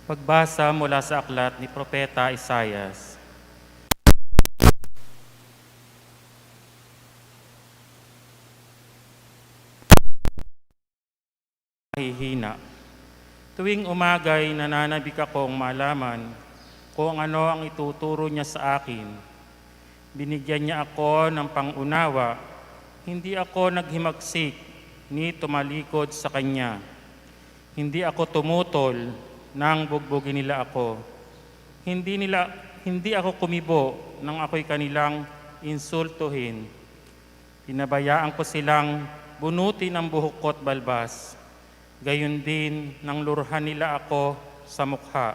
Pagbasa mula sa aklat ni Propeta Isaias. Hihina. Tuwing umagay nananabik akong malaman kung ano ang ituturo niya sa akin. Binigyan niya ako ng pangunawa, hindi ako naghimagsik ni tumalikod sa kanya. Hindi ako tumutol nang bugbugin nila ako. Hindi ako kumibo nang ako'y kanilang insultuhin. Pinabayaan ko silang bunutin ang buhok ko't balbas. Gayon din nang lurhan nila ako sa mukha.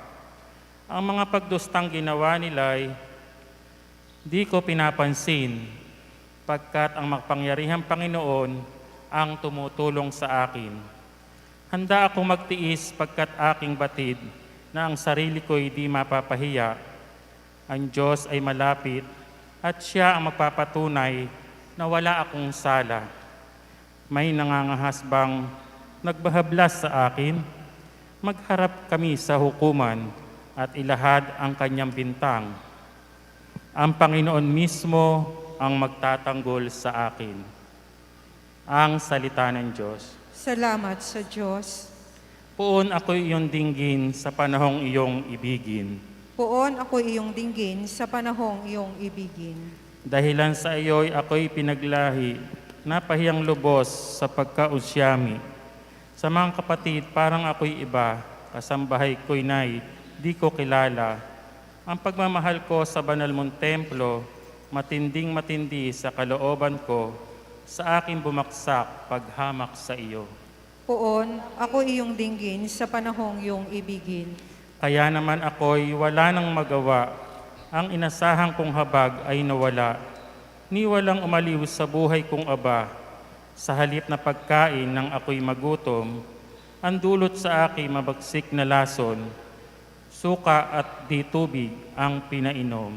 Ang mga pagdustang ginawa nila'y di ko pinapansin, pagkat ang makapangyarihang Panginoon ang tumutulong sa akin. Handa akong magtiis pagkat aking batid na ang sarili ko'y di mapapahiya. Ang Diyos ay malapit at Siya ang magpapatunay na wala akong sala. May nangangahas bang nagbahablas sa akin? Magharap kami sa hukuman at ilahad ang kanyang bintang. Ang Panginoon mismo ang magtatanggol sa akin. Ang salita ng Diyos. Salamat sa Diyos. Poon ako'y iyong dinggin sa panahong iyong ibigin. Poon ako iyong dinggin sa panahong iyong ibigin. Dahilan sa iyo'y ako'y pinaglahi, napahiyang lubos sa pagkausyami. Sa mga kapatid, parang ako'y iba, kasambahay ko'y nay, di ko kilala. Ang pagmamahal ko sa banal mong templo, matinding-matindi sa kalooban ko, sa aking bumaksak paghamak sa iyo. Poon ako iyong dinggin sa panahong iyong ibigin. Kaya naman ako'y wala nang magawa, ang inasahan kong habag ay nawala. Ni walang umaliw sa buhay kong aba, sa halip na pagkain nang ako'y magutom, ang dulot sa akin mabagsik na lason, suka at di tubig ang pinainom.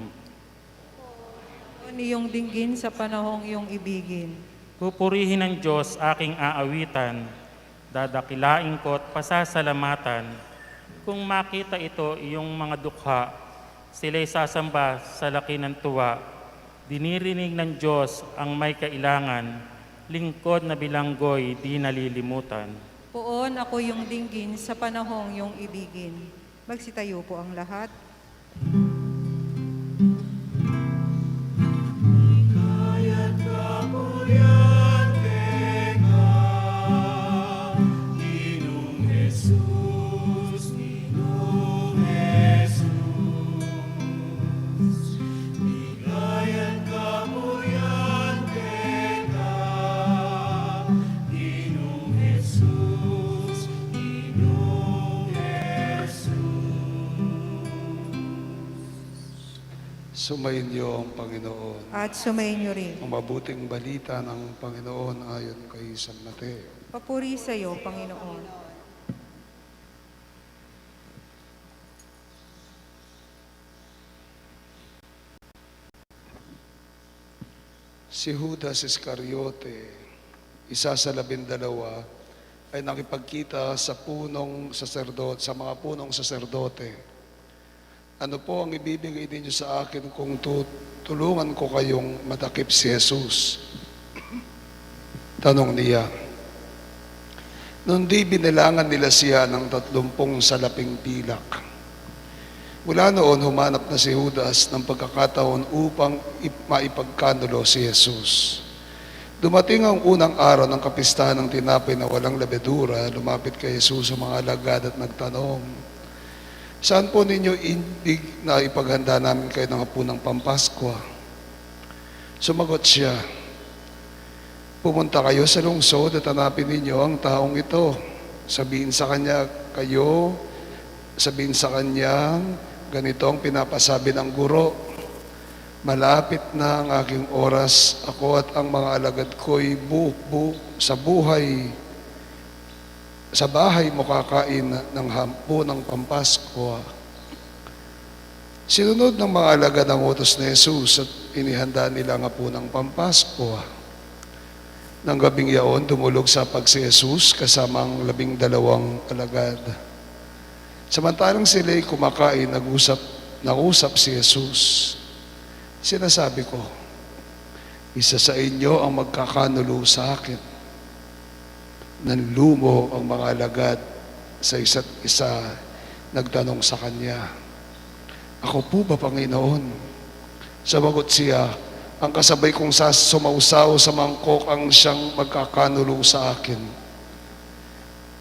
Poon iyong dinggin sa panahong iyong ibigin. Pupurihin ng Diyos aking aawitan, dadakilain ko't pasasalamatan. Kung makita ito iyong mga dukha, sila'y sasamba sa laki ng tuwa. Dinirinig ng Diyos ang may kailangan, lingkod na bilanggoy di nalilimutan. Poon ako iyong dinggin sa panahong iyong ibigin. Magsitayo po ang lahat. Sumayin niyo ang Panginoon. At sumayin niyo rin. Ang mabuting balita ng Panginoon ayon kay San Mateo. Papuri sa iyo, Panginoon. Si Judas Iscariote, isa sa 12, ay nakipagkita sa sa mga punong saserdote. Ano po ang ibibigay ninyo sa akin kung tulungan ko kayong matakip si Jesus? Tanong niya. Noon di binilangan nila siya ng 30 salaping pilak. Mula noon, humanap na si Judas ng pagkakataon upang maipagkanulo si Jesus. Dumating ang unang araw ng kapistahan ng tinapay na walang labedura, lumapit kay Jesus ang mga alagad at nagtanong, saan po ninyo indig na ipaghanda namin kayo ng hapunang Pampaskwa? Sumagot siya, pumunta kayo sa lungsod at hanapin ninyo ang taong ito. Sabihin sa kanya, ganito ang pinapasabi ng guro. Malapit na ang aking oras, ako at ang mga alagad ko'y sa bahay mo kakain ng hapunang Pampaskwa. Sinunod ng mga alagad ang utos ni Jesus at inihanda nila ang hapunang Pampaskwa. Nang gabing iyon, dumulog sa si Jesus kasama ang 12 alagad. Samantalang sila'y kumakain, nag-usap si Jesus. Sinasabi ko, isa sa inyo ang magkakanulo sa akin. Nanlumo ang mga alagad sa isa't isa, nagtanong sa kanya, ako po ba, Panginoon? Sabagot siya, ang kasabay kong sumausaw sa mangkok ang siyang magkakanulo sa akin.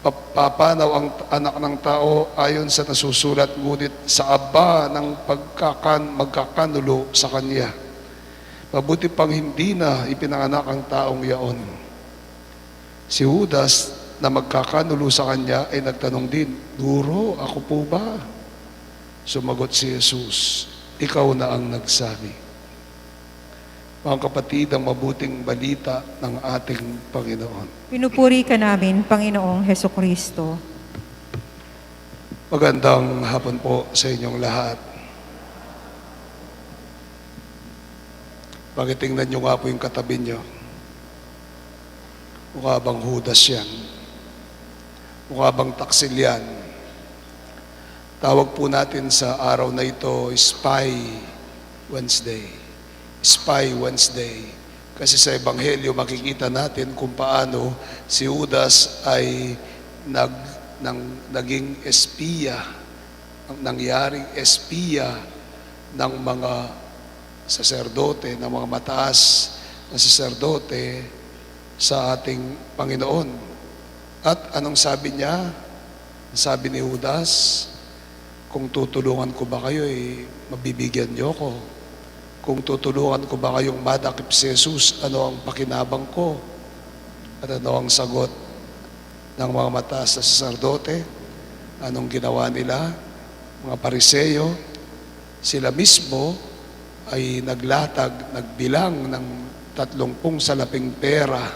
Papanaw ang anak ng tao ayon sa nasusulat, ngunit sa aba ng magkakanulo sa kanya. Mabuti pang hindi na ipinanganak ang taong yaon. Si Judas na magkakanulo sa kanya ay nagtanong din, Guro, ako po ba? Sumagot si Jesus, ikaw na ang nagsabi. Mga kapatid, ang mabuting balita ng ating Panginoon. Pinupuri ka namin, Panginoong Hesukristo. Magandang hapon po sa inyong lahat. Pakitingnan nyo nga po yung katabi nyo. Mukha bang Judas yan? Mukha bang taksil yan? Tawag po natin sa araw na ito, Spy Wednesday. Spy Wednesday. Kasi sa Ebanghelyo makikita natin kung paano si Judas ay naging espiya, nangyaring espiya ng mga saserdote, ng mga mataas na saserdote sa ating Panginoon. At anong sabi niya? Sabi ni Judas, kung tutulungan ko ba kayo, mabibigyan niyo ko. Kung tutulungan ko ba kayong madakip si Jesus, ano ang pakinabang ko? At ano ang sagot ng mga mataas na saserdote? Anong ginawa nila? Mga Pariseyo, sila mismo ay nagbilang ng 30 salaping pera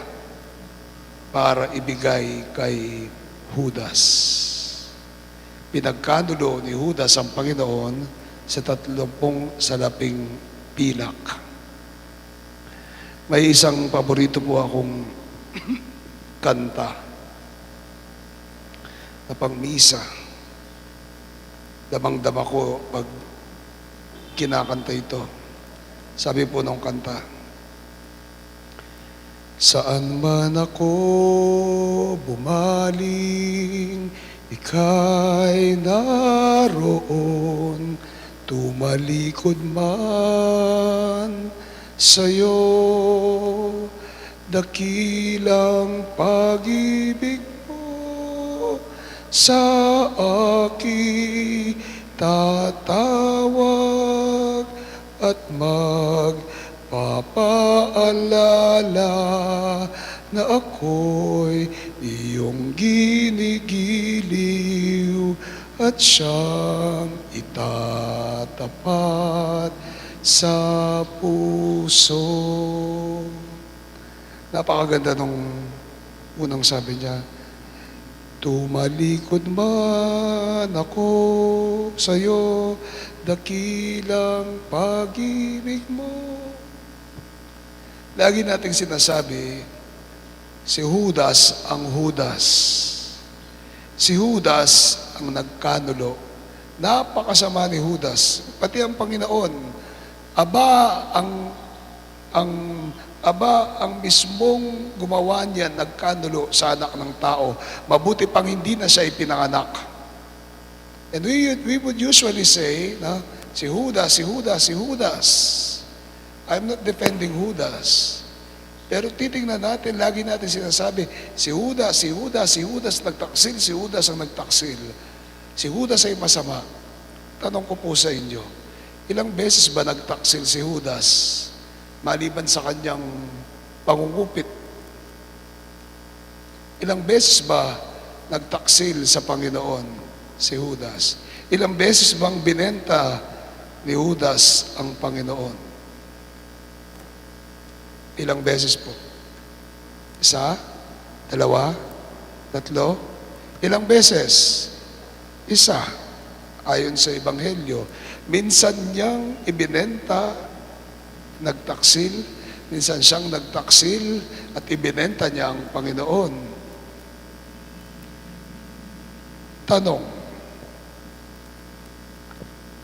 para ibigay kay Judas. Pinagkanulo ni Judas ang Panginoon sa 30 salaping pilak. May isang paborito po akong kanta na pang Misa. Damang-dama ko pag kinakanta ito. Sabi po ng kanta, saan man ako bumaling, ika'y naroon, tumalikod man sa'yo, dakilang pag-ibig mo sa akin tatawag at magpapaalala na ako'y iyong ginigiliw at siyang itatapat sa puso. Napakaganda nung unang sabi niya, tumalikod man ako sa'yo, dakilang pag-ibig mo. Lagi nating sinasabi, si Judas ang Judas. Si Judas ang nagkanulo. Napakasama ni Judas. Pati ang Panginoon, ang mismong gumawa niya, nagkanulo sa anak ng tao. Mabuti pang hindi na siya ipinanganak. And we would usually say, si Judas, si Judas, si Judas. I'm not defending Judas. Pero titingnan natin, lagi natin sinasabi, si Judas, si Judas, si Judas nagtaksil, si Judas ang nagtaksil. Si Judas ay masama. Tanong ko po sa inyo, ilang beses ba nagtaksil si Judas maliban sa kanyang pangungupit? Ilang beses ba nagtaksil sa Panginoon si Judas? Ilang beses bang binenta ni Judas ang Panginoon? Ilang beses po? Isa? Dalawa? Tatlo? Ilang beses? Isa. Ayon sa Ebanghelyo. Minsan niyang ibinenta, nagtaksil. Minsan siyang nagtaksil at ibinenta niya ang Panginoon. Tanong,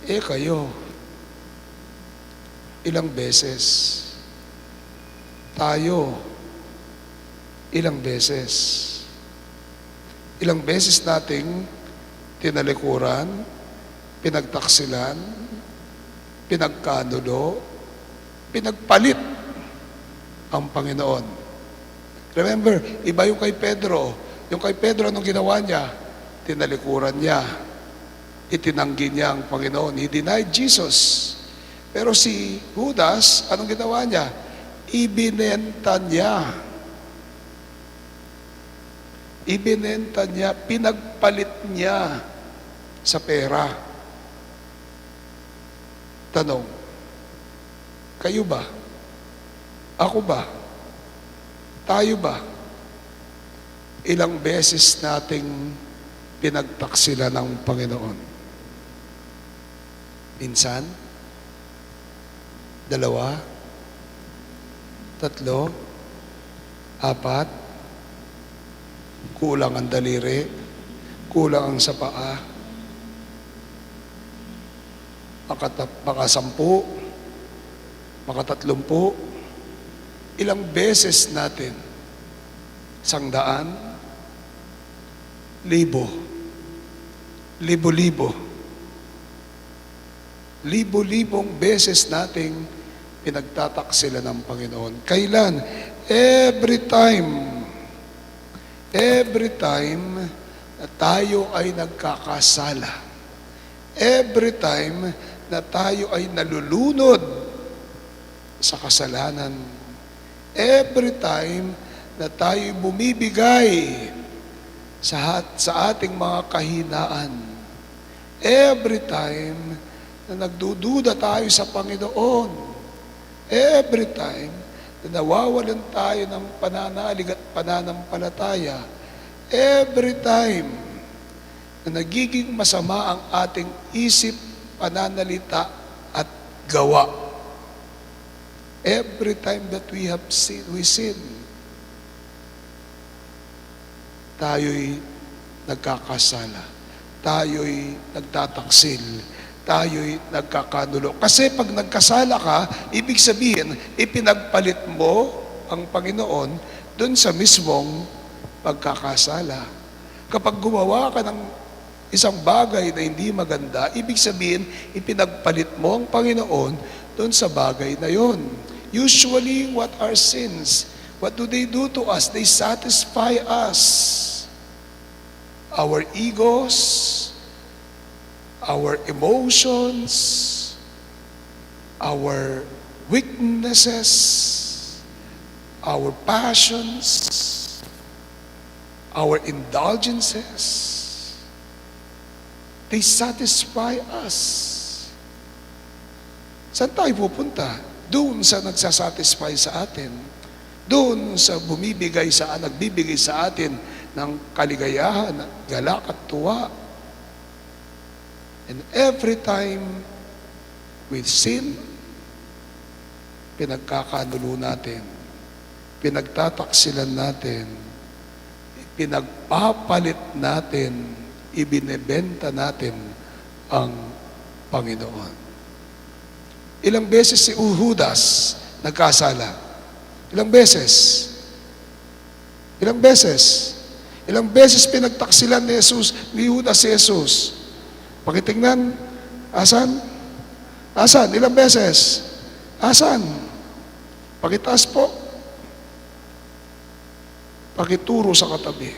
Kayo, ilang beses? Tayo, ilang beses? Ilang beses nating tinalikuran, pinagtaksilan, pinagkanulo, pinagpalit ang Panginoon. Remember, iba yung kay Pedro. Yung kay Pedro, anong ginawa niya? Tinalikuran niya. Itinanggi niya ang Panginoon. He denied Jesus. Pero si Judas, anong ginawa niya? Ibinenta niya. Ibinenta niya, pinagpalit niya sa pera. Tanong, kayo ba? Ako ba? Tayo ba? Ilang beses nating pinagtaksila ng Panginoon? Minsan? 2? 3? 4? Kulang ang daliri, kulang ang sa paa, baka 10, baka 30. Ilang beses natin? 100, 1,000, libo-libo. Libo-libong beses nating pinagtataksila ng Panginoon. Kailan? Every time na tayo ay nagkakasala. Every time na tayo ay nalulunod sa kasalanan. Every time na tayo bumibigay sa ating mga kahinaan. Every time na nagdududa tayo sa Panginoon. Every time na nawawalan tayo ng pananalig at pananampalataya. Every time na nagiging masama ang ating isip, pananalita at gawa. Every time that we sin, tayo'y nagkakasala, tayo'y nagtataksil, tayo'y nagkakanulo. Kasi pag nagkasala ka, ibig sabihin, ipinagpalit mo ang Panginoon dun sa mismong pagkakasala. Kapag gumawa ka ng isang bagay na hindi maganda, ibig sabihin, ipinagpalit mo ang Panginoon dun sa bagay na yon. Usually, what are sins? What do they do to us? They satisfy us. Our egos, our emotions, our weaknesses, our passions, our indulgences. They satisfy us. Saan tayo pupunta? Doon sa nagsasatisfy sa atin. Doon sa nagbibigay sa atin ng kaligayahan, galak at tuwa. And every time we sin, pinagkakanulo natin, pinagtataksilan natin, pinagpapalit natin, ibinebenta natin ang Panginoon. Ilang beses si Judas nagkasala? Ilang beses? Ilang beses? Ilang beses pinagtaksilan ni Judas si Jesus? Pakitingnan, asan? Asan? Ilang beses? Asan? Pakitaas po. Pakituro sa katabi.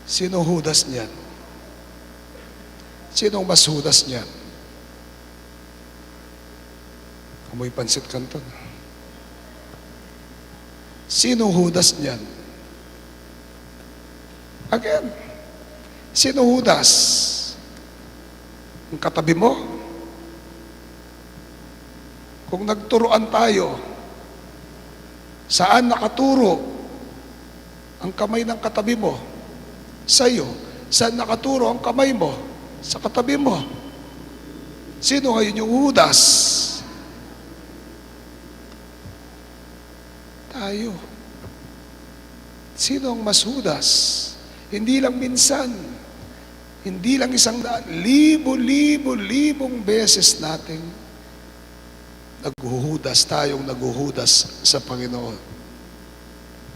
Sino Judas niyan? Sino mas Judas niyan? Amoy pansit kanton. Sino Judas niyan? Again, sino Judas? Ang katabi mo? Kung nagturuan tayo, saan nakaturo ang kamay ng katabi mo? Sa'yo. Saan nakaturo ang kamay mo? Sa katabi mo. Sino ngayon yung Judas? Tayo. Sino ang mas Judas? Hindi lang minsan. Hindi lang 100, libong beses nating tayong naghuhudas sa Panginoon.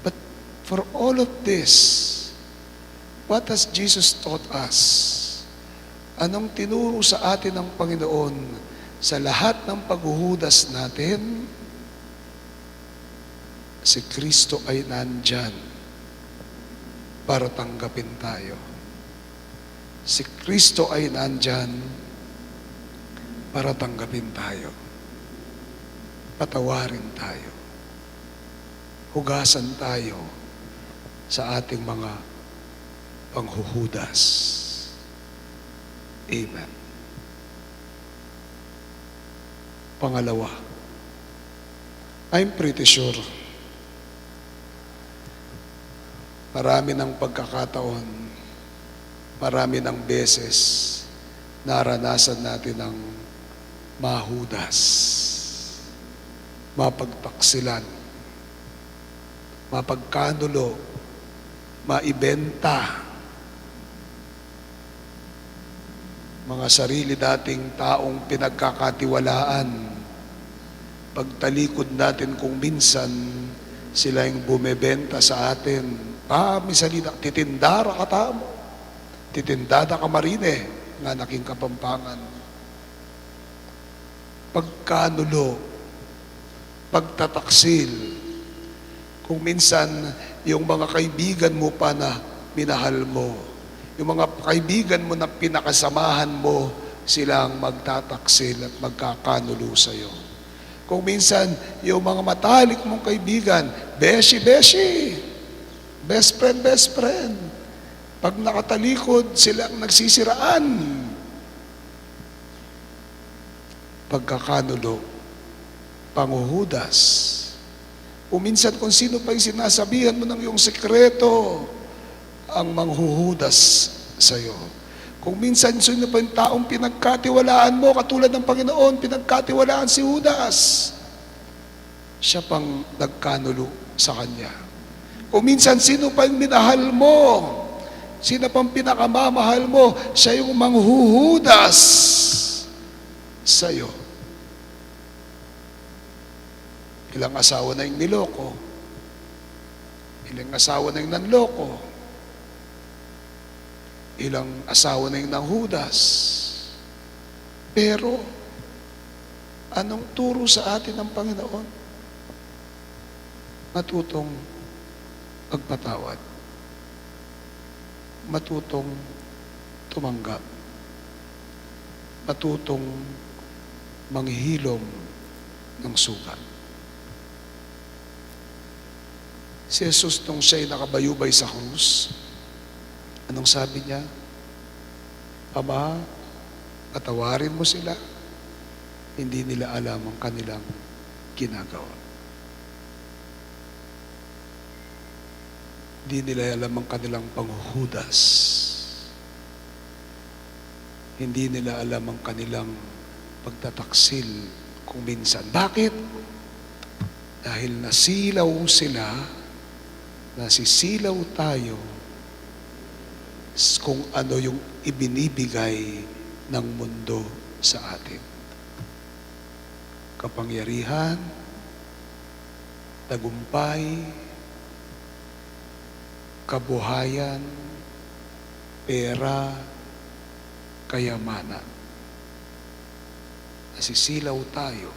But for all of this, what has Jesus taught us? Anong tinuro sa atin ng Panginoon sa lahat ng paghuhudas natin? Si Kristo ay nandyan para tanggapin tayo. Si Kristo ay nandyan para tanggapin tayo. Patawarin tayo. Hugasan tayo sa ating mga panghuhudas. Amen. Pangalawa, I'm pretty sure marami ng pagkakataon, marami ng beses naranasan natin ang mahudas, mapagtaksilan, mapagkanulo, maibenta, mga sarili dating taong pinagkakatiwalaan, pagtalikod natin kung minsan sila yung bumebenta sa atin. Misalita, titindara ka tamo, titindada ka marine, nga naking Kapampangan. Pagkanulo, pagtataksil, kung minsan yung mga kaibigan mo pa na minahal mo, yung mga kaibigan mo na pinakasamahan mo, silang magtataksil at magkakanulo sa'yo. Kung minsan, yung mga matalik mong kaibigan, beshi, best friend, pag nakatalikod, silang nagsisiraan. Pagkakanulo, panghuhudas. Kung minsan, kung sino pa yung sinasabihan mo ng iyong sekreto, ang manghuhudas sa'yo. Kung minsan, sino pa yung taong pinagkatiwalaan mo, katulad ng Panginoon, pinagkatiwalaan si Judas, siya pang nagkanulo sa kanya. Kung minsan, sino pa yung minahal mo, sino pang pinakamamahal mo, siya yung manghuhudas sa'yo. Ilang asawa na yung niloko, ilang asawa na yung nanloko, ilang asawa na yung nanghudas. Pero, anong turo sa atin ng Panginoon? Matutong magpatawad. Matutong tumanggap. Matutong manghilom ng sugat. Si Jesus nung siya'y nakabayubay sa krus, anong sabi niya? Ama, patawarin mo sila. Hindi nila alam ang kanilang ginagawa. Hindi nila alam ang kanilang panghuhudas. Hindi nila alam ang kanilang pagtataksil kung minsan. Bakit? Dahil nasilaw sila, nasisilaw tayo kung ano yung ibinibigay ng mundo sa atin. Kapangyarihan, tagumpay, kabuhayan, pera, kayamanan. Nasisilaw tayo,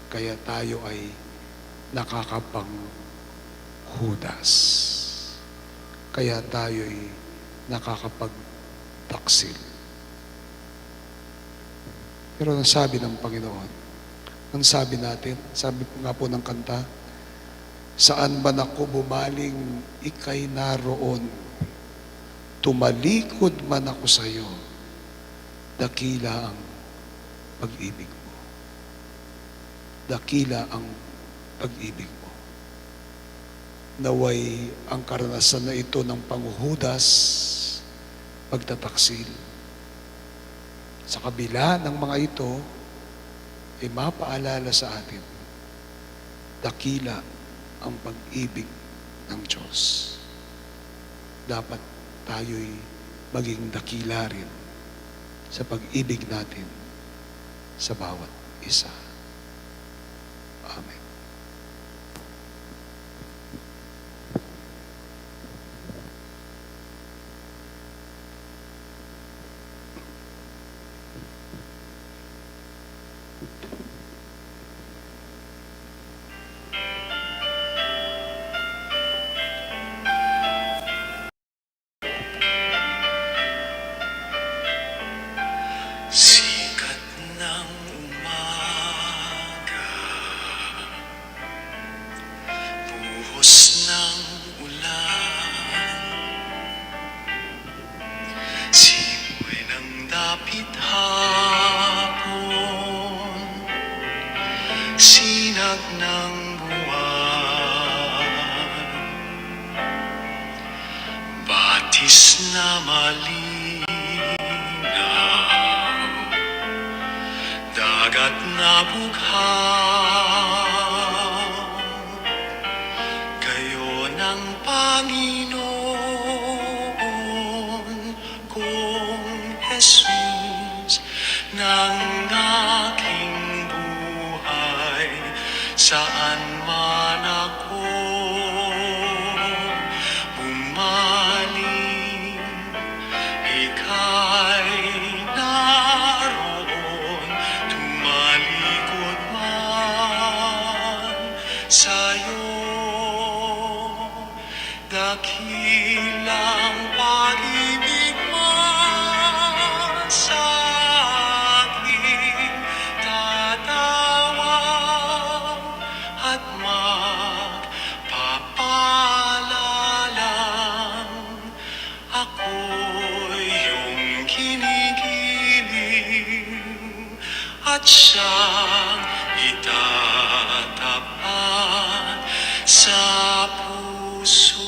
kaya tayo ay nakakapanghudas. Kaya tayo ay nakakapagtaksil. Pero ang sabi ng Panginoon, ang sabi natin, sabi nga po ng kanta, saan man ako bumaling, ika'y naroon. Tumalikod man ako sa iyo, dakila ang pag-ibig mo. Dakila ang pag-ibig mo. Naway ang karanasan na ito ng panghuhudas, pagtataksil. Sa kabila ng mga ito, ay mapaalala sa atin, dakila ang pag-ibig ng Diyos. Dapat tayo'y maging dakila rin sa pag-ibig natin sa bawat isa. Amen. Sikat ng umaga, buhos ng ulan, simoy ng dapit hapon, sinag ng buwan, batis na malinaw, dagat na bughaw, kayo ng Panginoon kong Jesus ng aking buhay, saan man ako bumaling, ika'y naroon, tumalikod man sa'yo. Dakilang pag-ibig mo sa akin, tatawag at magpapalalang. Ako'y iyong kinikiling at siyang itatapat sa puso.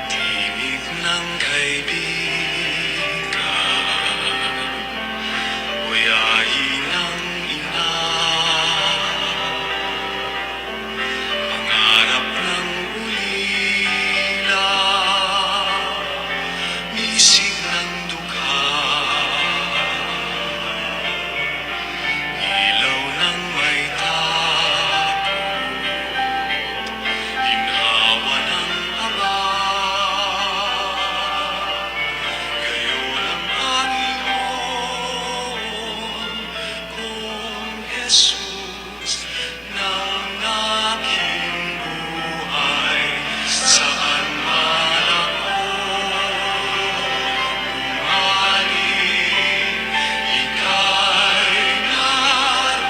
Tinig ng kaibigan, uyahin ng ina, pangarap ng ulila, misig ng dukha, ilaw ng may takot, ginhawa ng aba, kayo ng Panginoon kong Jesus ng aking buhay, saan man ako bumaling, ika'y naroon,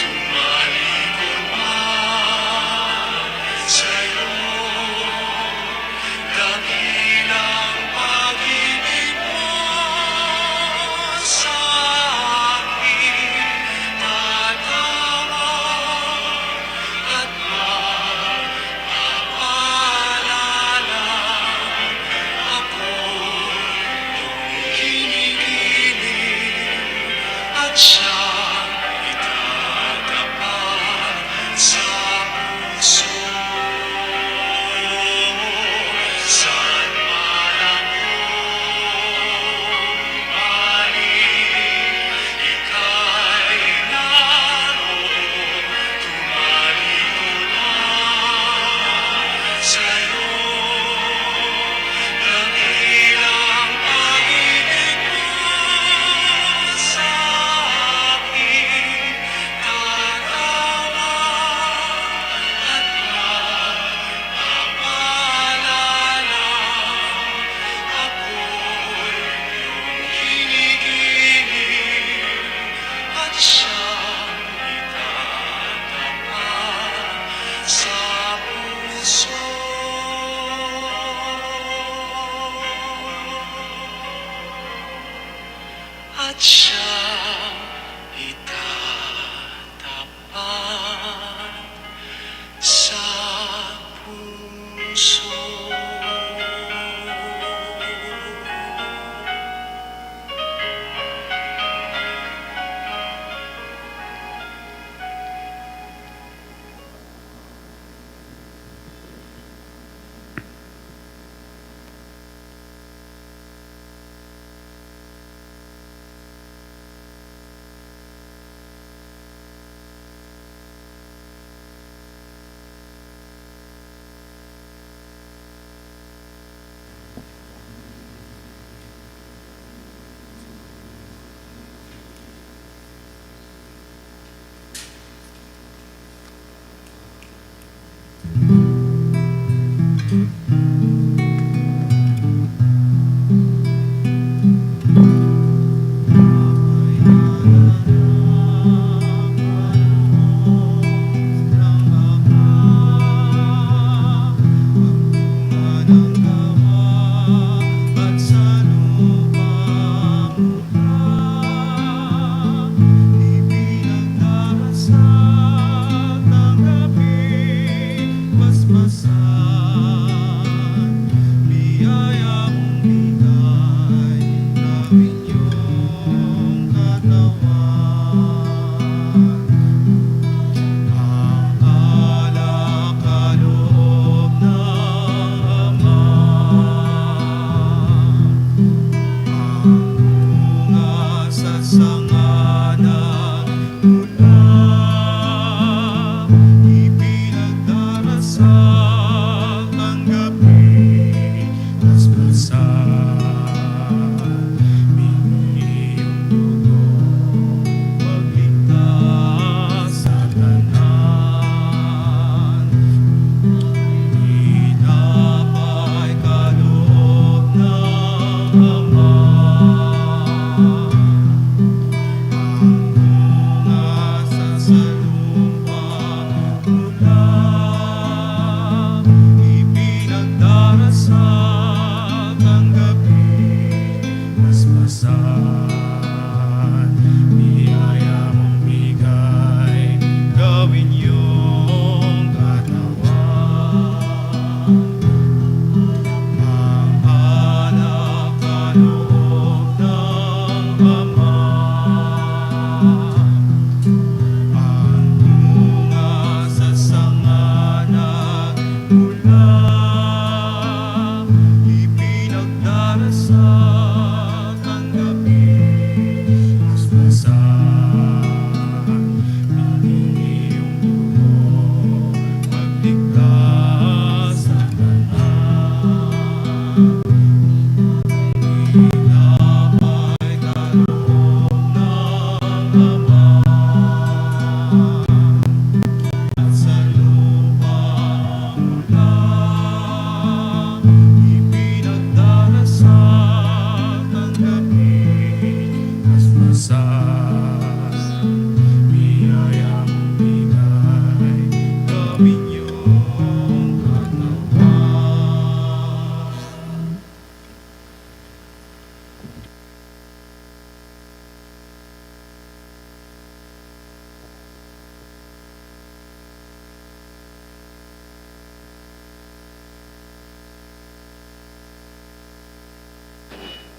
tumalikod man sa'yo. Dakilang pag-ibig mo sa akin, tatawag at magpapalalang. Ako'y iyong kinikiling at siyang itatapat sa puso. Saan man ako bumaling, ika'y naroon, tumalikod man sa'yo. Dakilang pag-ibig mo sa akin, tatawag at magpapalalang. Ako'y iyong kinikiling at siyang itatapat sa puso. At siyang itatapat sa puso.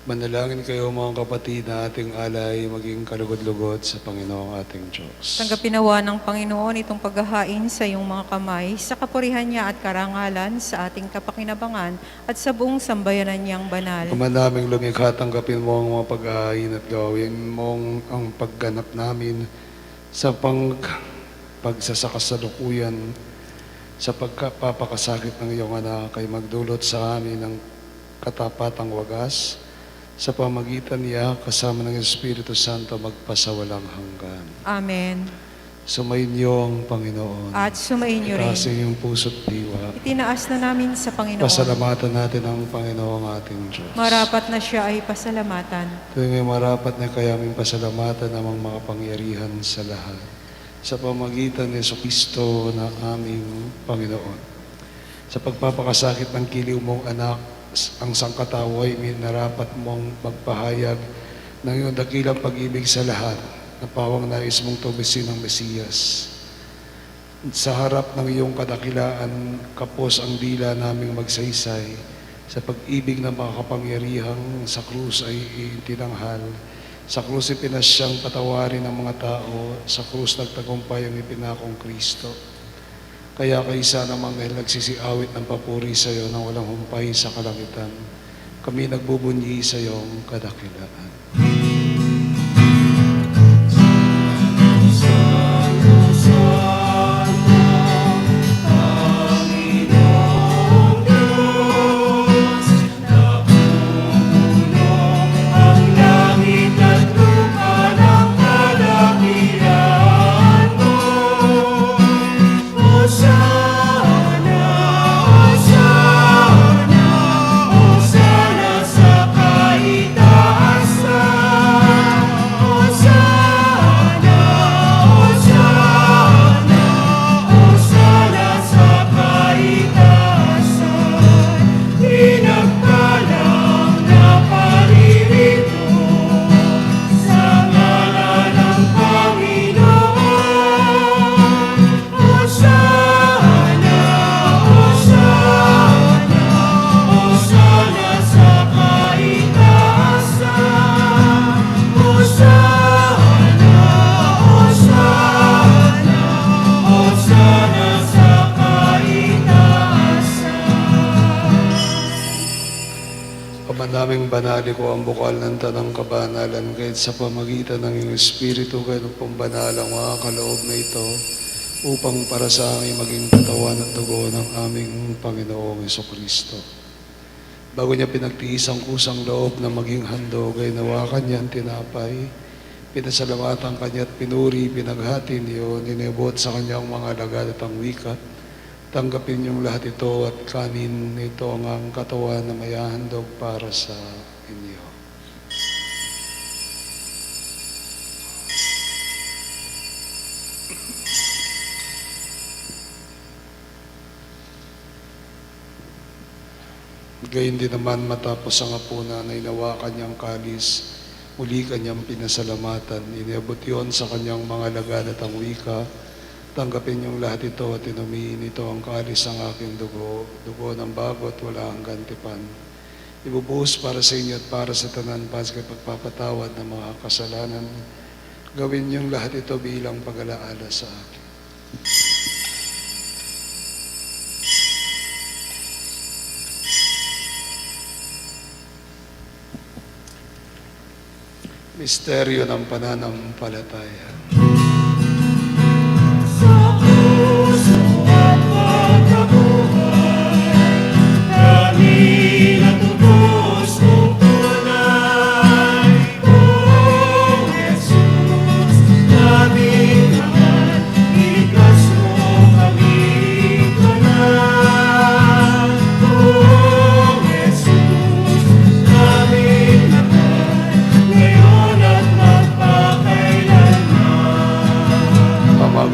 Manalangin kayo mga kapatid na ating alay maging kalugod-lugod sa Panginoong ating Diyos. Tanggapin nawa ng Panginoon itong paghahain sa iyong mga kamay, sa kapurihan niya at karangalan, sa ating kapakinabangan at sa buong sambayanan niyang banal. Ama naming lumikha, tanggapin mo ang mga pag-aayin at gawin mong ang pagganap namin sa pagsasakasalukuyan sa pagpapakasakit ng iyong anak ay magdulot sa amin ng katapatang wagas sa pamagitan niya kasama ng Espiritu Santo magpasawalang hanggan. Amen. Sumayin niyo ang Panginoon. At sumayin niyo rin. Itaas iyong puso't diwa. Itinaas na namin sa Panginoon. Pasalamatan natin ang Panginoong ating Diyos. Marapat na siya ay pasalamatan. Tuwing may marapat na kayaming pasalamatan namang makapangyarihan sa lahat. Sa pamagitan ni Jesucristo na aming Panginoon. Sa pagpapakasakit ng kiliw mong anak, ang sangkatao ay minarapat mong magpahayag ng iyong dakilang pag-ibig sa lahat na pawang nais mong tumisin ng Mesiyas. Sa harap ng iyong kadakilaan, kapos ang dila naming magsaysay sa pag-ibig na makakapangyarihang sa krus ay itinanghal. Sa krus ipinasyang patawarin ng mga tao, sa krus nagtagumpay ang ipinakong Kristo. Kaya kaysa namang nagsisiawit ng papuri sa iyo na walang humpay sa kalangitan, kami nagbubunyi sa iyong kadakilaan. Hosanna, Hosanna. Naming banali ko ang bukal ng tanang kabanalan kahit sa pamagitan ng iyong Espiritu kayo pambanal ang mga kaloob na ito upang para sa amin maging katawan at dugo ng aming Panginoong Jesucristo. Bago niya pinagtiis ang kusang loob na maging handog ay nawakan niya ang tinapay, pinasalamatan kanya at pinuri, pinaghati niyo, ninibot sa kanyang mga alagad at ang wika. Tanggapin niyong lahat ito at kanin ito ang katawan na mayahandog para sa inyo. Gayun din naman matapos ang hapunan ay nawakan niyang kalis, muli kanyang pinasalamatan. Iniabot yun sa kanyang mga alagad at ang wika. Tanggapin niyong lahat ito at inumiin ito ang kalis ng aking dugo, dugo ng bago at wala hanggang tipan. Ibubuhos para sa inyo at para sa tanan para sa pagpapatawad ng mga kasalanan. Gawin niyong lahat ito bilang pag-alaala sa akin. Misteryo ng pananampalataya.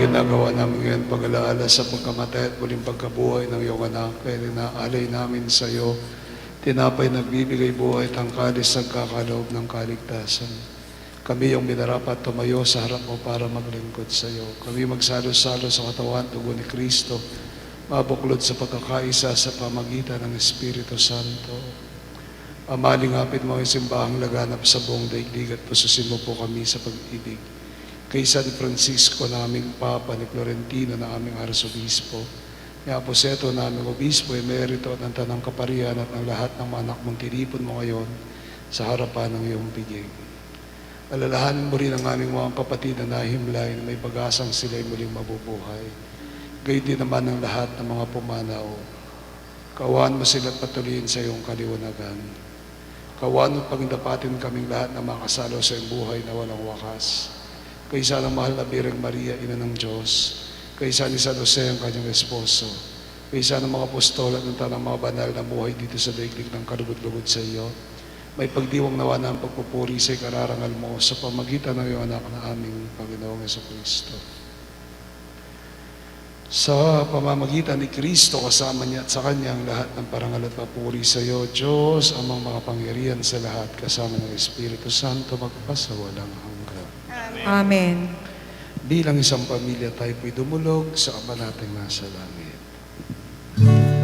Ginagawa namin ngayon pag-alaala sa pagkamatay at muling pagkabuhay ng iyong anak, kaya inaalay namin sa iyo, tinapay nagbibigay buhay at ang kalis nagkakaloob ng kaligtasan. Kami yung minarapat tumayo sa harap mo para maglingkod sa iyo. Kami magsalo-salo sa katawan at dugo ni Kristo, mabuklod sa pagkakaisa sa pamagitan ng Espiritu Santo. Ama, lingapin mo ang simbahang laganap sa buong daigdig at pususin mo po kami sa pag-ibig. Kay San Francisco naming Papa, ni Florentino na aming Arsobispo, ni Aposeto naming Obispo, Emerito at ng Tanang Kaparian at ng lahat ng mga anak mong tinipon mo ngayon sa harapan ng iyong bigay. Alalahanin mo rin ang aming mga kapatid na nahimlay na may pag-asang sila'y muling mabubuhay. Gayon din naman ang lahat ng mga pumanaw. Kawan mo sila at patuloyin sa iyong kaliwanagan. Kawan at pagdapatin kaming lahat na makasalo sa iyong buhay na walang wakas. Kaysa ng mahal na Bireng Maria, Ina ng Diyos, kaysa ni San Jose ang kanyang esposo, kaysa ng mga apostol at ng tanang mga banal na buhay dito sa daigdig ng kalugod-lugod sa iyo, may pagdiwang nawa na ang pagpupuri sa ikararangal mo sa pamagitan ng iyong anak na aming Panginoong Jesucristo. Sa pamamagitan ni Kristo, kasama niya at sa kanyang lahat ng parangal at papuri sa iyo, Diyos, amang mga pangyarihan sa lahat, kasama ng Espiritu Santo, magpasawalang hanggan. Amen. Bilang isang pamilya, tayo po'y dumulog sa Ama nating nasa langit. Amen.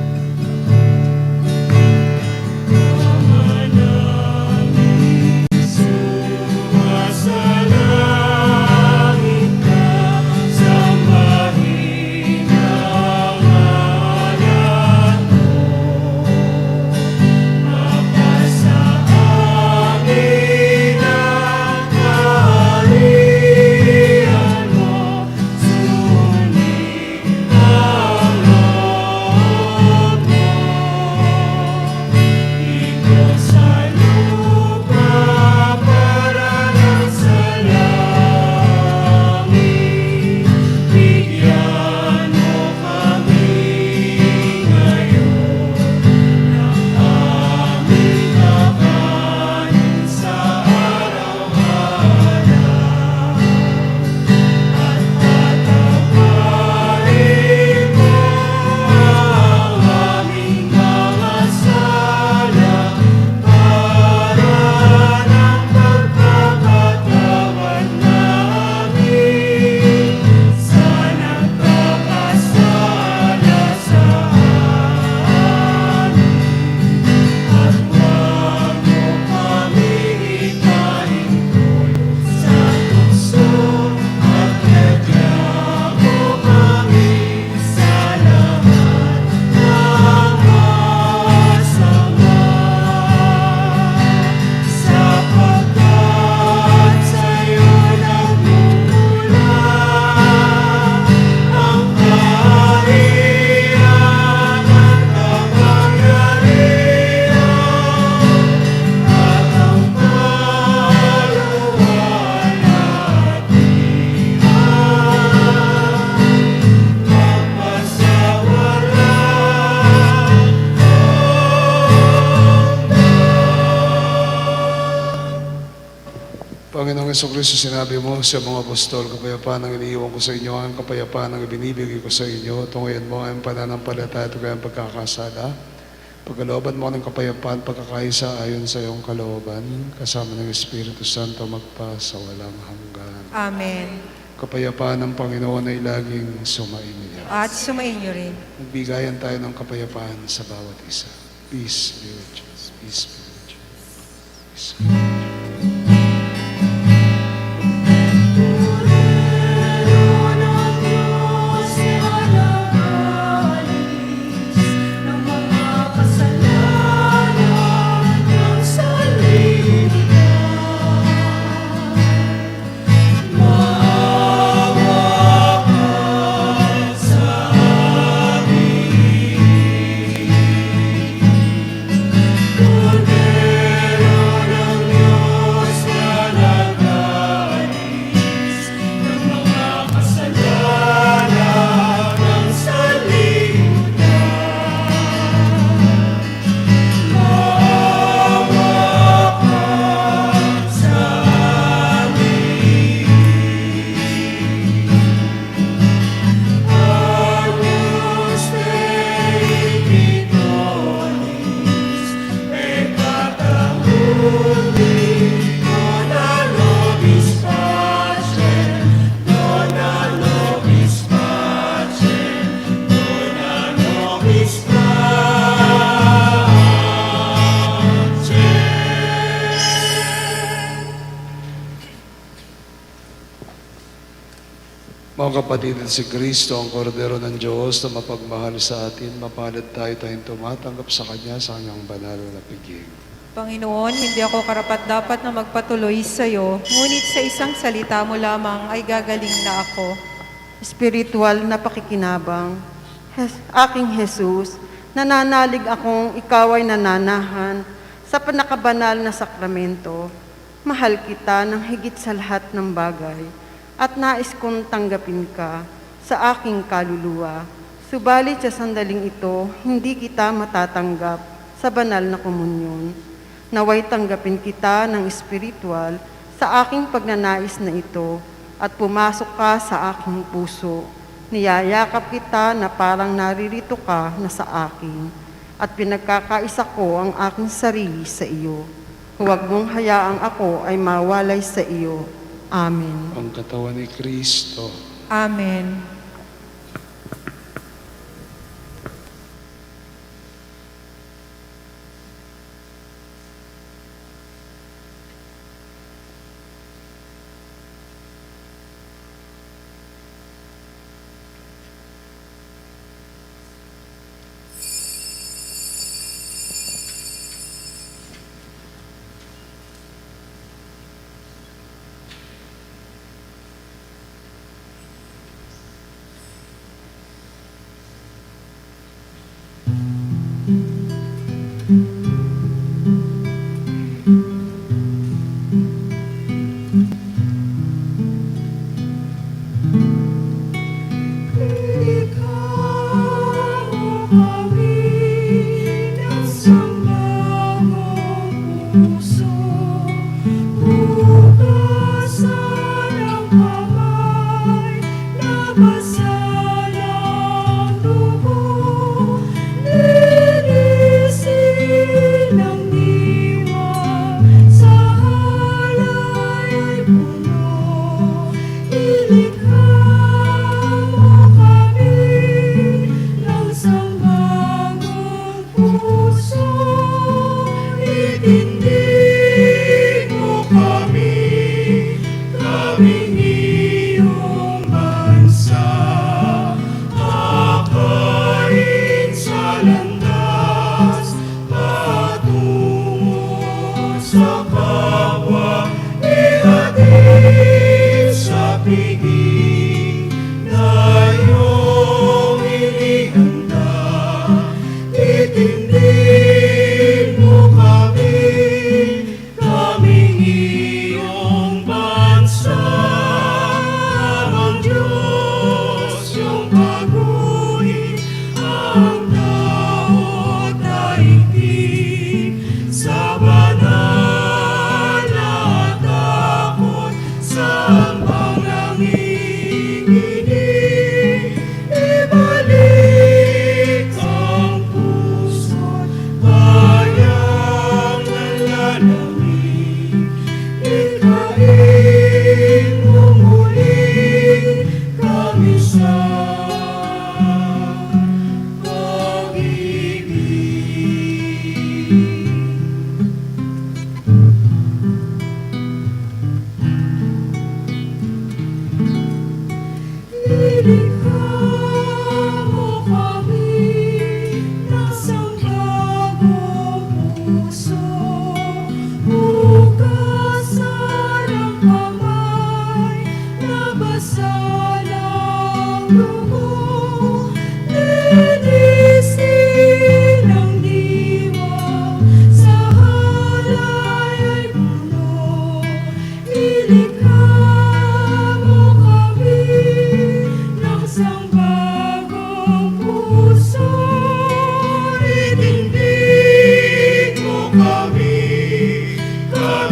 Panginoong Jesucristo, sinabi mo sa mga apostol, kapayapaan ang iniiwan ko sa inyo, ang kapayapaan ang ibinibigay ko sa inyo. Tungayan mo ang pananampalataya at ang pagkakasala. Pagkalooban mo ng kapayapaan, pagkakaisa ayon sa iyong kalooban, kasama ng Espiritu Santo magpa sa walang hanggan. Amen. Kapayapaan ng Panginoon ay laging sumainyo. At sumainyo rin. Magbigayan tayo ng kapayapaan sa bawat isa. Peace be with you. Peace be with you. Peace be with you. Mga kapatid, si Kristo ang kordero ng Diyos na mapagmahal sa atin, mapalad tayo tayong tumatanggap sa Kanya sa Kanyang banal na piging. Panginoon, hindi ako karapat-dapat na magpatuloy sa iyo, ngunit sa isang salita mo lamang ay gagaling na ako. Espiritual na pakikinabang, aking Jesus, nananalig akong ikaw ay nananahan sa panakabanal na sakramento. Mahal kita ng higit sa lahat ng bagay at nais kong tanggapin ka sa aking kaluluwa. Subalit sa sandaling ito, hindi kita matatanggap sa banal na komunyon. Naway tanggapin kita ng espiritual sa aking pagnanais na ito at pumasok ka sa aking puso. Niyayakap kita na parang naririto ka na sa akin at pinagkakaisa ko ang aking sarili sa iyo. Huwag mong hayaang ako ay mawalay sa iyo. Amen. Ang katawan ni Kristo. Amen. Itindig mo kami, kaming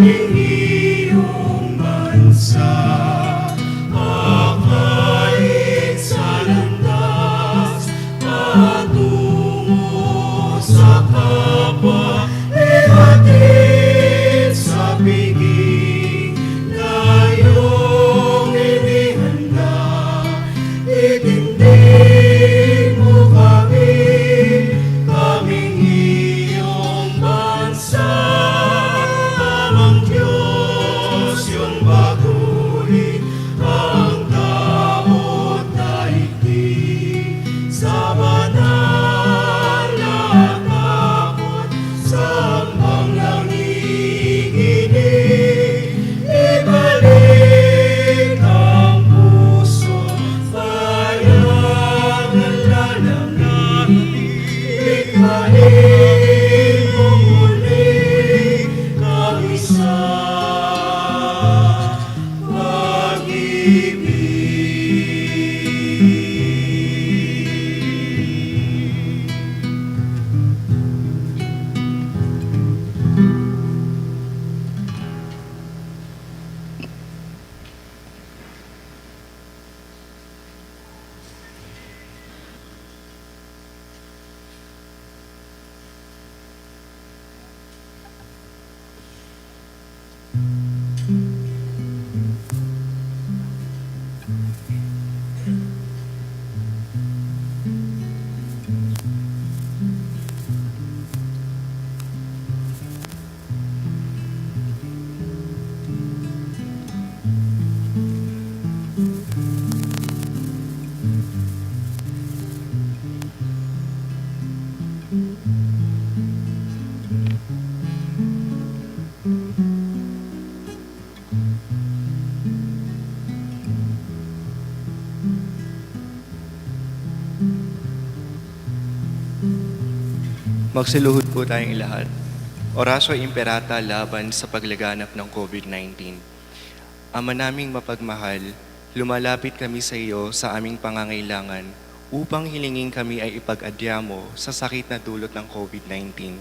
aming iyong bansa. Kahit sa landas, patungo sa kapwa, ihatid sa piging na iyong inihanda. Itindig mo kami, kaming iyong bansa. Amang Diyos yung baguli, ang taot daigdig. Sa banal na takot, sambang nanginginig. Ibalik ang puso, bayang lalamig. Ikhain mo muli kami sa pag-ibig. Magsiluhod po tayong lahat. Orasyo Imperata laban sa paglaganap ng COVID-19. Ama naming mapagmahal, lumalapit kami sa iyo sa aming pangangailangan upang hilingin kami ay ipag-adya mo sa sakit na dulot ng COVID-19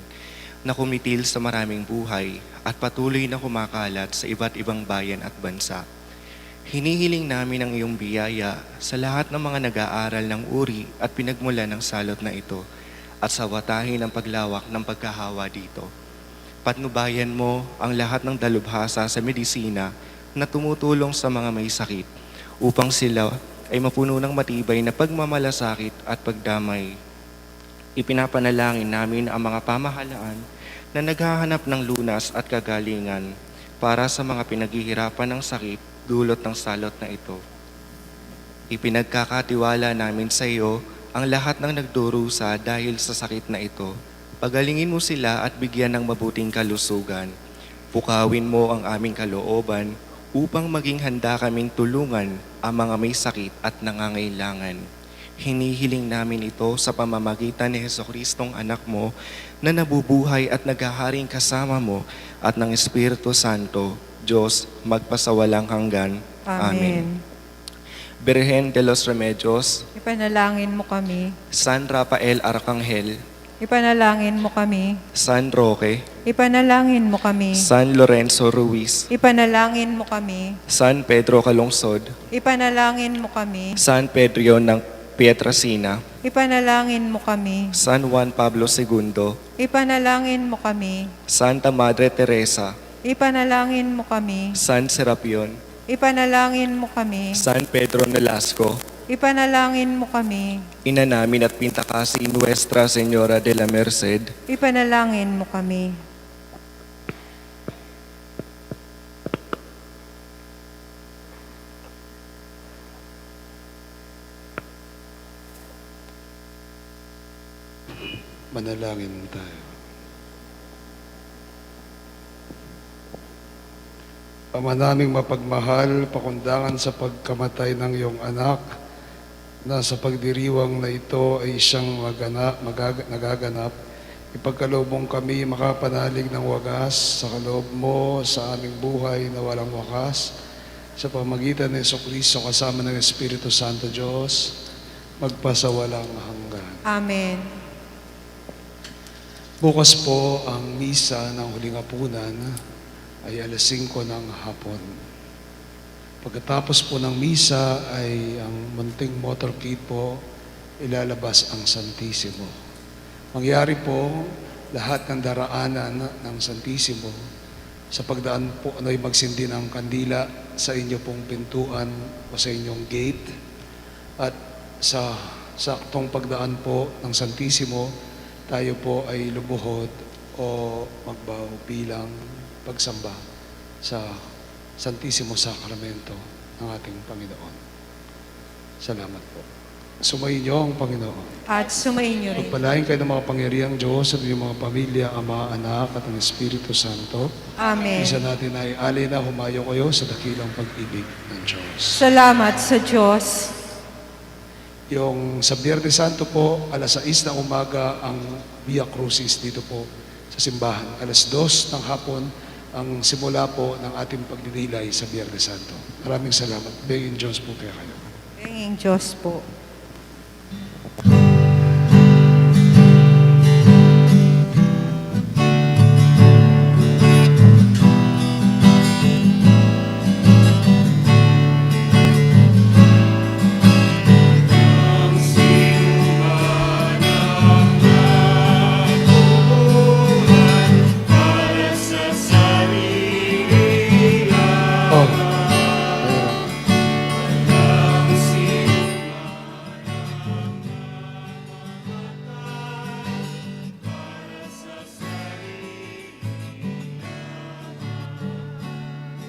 na kumitil sa maraming buhay at patuloy na kumakalat sa iba't ibang bayan at bansa. Hinihiling namin ang iyong biyaya sa lahat ng mga nag-aaral ng uri at pinagmula ng salot na ito at sa watahin ng paglawak ng pagkahawa dito. Patnubayan mo ang lahat ng dalubhasa sa medisina na tumutulong sa mga may sakit upang sila ay mapuno ng matibay na pagmamalasakit at pagdamay. Ipinapanalangin namin ang mga pamahalaan na naghahanap ng lunas at kagalingan para sa mga pinaghihirapan ng sakit dulot ng salot na ito. Ipinagkakatiwala namin sa iyo ang lahat ng nagdurusa dahil sa sakit na ito. Pagalingin mo sila at bigyan ng mabuting kalusugan. Pukawin mo ang aming kalooban upang maging handa kaming tulungan ang mga may sakit at nangangailangan. Hinihiling namin ito sa pamamagitan ni Jesucristong anak mo na nabubuhay at naghaharing kasama mo at ng Espiritu Santo, Diyos, magpasawalang hanggan. Amen. Birhen de los Remedios, Ipanalangin mo kami. San Rafael Arcangel, Ipanalangin mo kami. San Roque, Ipanalangin mo kami. San Lorenzo Ruiz, Ipanalangin mo kami. San Pedro Calungsod, Ipanalangin mo kami. San Pedro ng Pietrasina, Ipanalangin mo kami. San Juan Pablo II, Ipanalangin mo kami. Santa Madre Teresa, Ipanalangin mo kami. San Serapion, Ipanalangin mo kami. San Pedro Nolasco, Ipanalangin mo kami. Ina namin at pintakasi Nuestra, Señora de la Merced, Ipanalangin mo kami. Manalangin tayo. Ama naming mapagmahal, pakundangan sa pagkamatay ng iyong anak, na sa pagdiriwang na ito ay siyang nagaganap, ipagkaloob mong kami makapanalig ng wagas sa kaloob mo sa aming buhay na walang wakas, sa pamagitan ng Jesucristo kasama ng Espiritu Santo Diyos, magpasawalang hanggan. Amen. Bukas po ang Misa ng Huling Hapunan. ay alas 5 ng hapon. Pagkatapos po ng misa ay ang munting motorcade po ilalabas ang Santissimo. Mangyari po lahat ng daraanan ng Santissimo sa pagdaan po ay magsindi ng kandila sa inyo pong pintuan o sa inyong gate at sa saktong pagdaan po ng Santissimo tayo po ay lubuhod o magbaw bilang pagsamba sa Santissimo Sacramento ng ating Panginoon. Salamat po. Sumayin niyo ang Panginoon. At sumayin niyo rin. Pagpalain kayo ng mga pangyariang Diyos at iyong mga pamilya, Ama, Anak at ang Espiritu Santo. Amen. Isa natin ay alay na humayo kayo sa dakilang pag-ibig ng Diyos. Salamat sa Diyos. Yung sa Biyernes Santo po, alas 6 ng umaga ang Via Crucis dito po sa simbahan. Alas 2 ng hapon ang simula po ng ating pagdidilay sa Biyernes Santo. Maraming salamat. Bengin Diyos po kaya kayo. Benging Diyos po.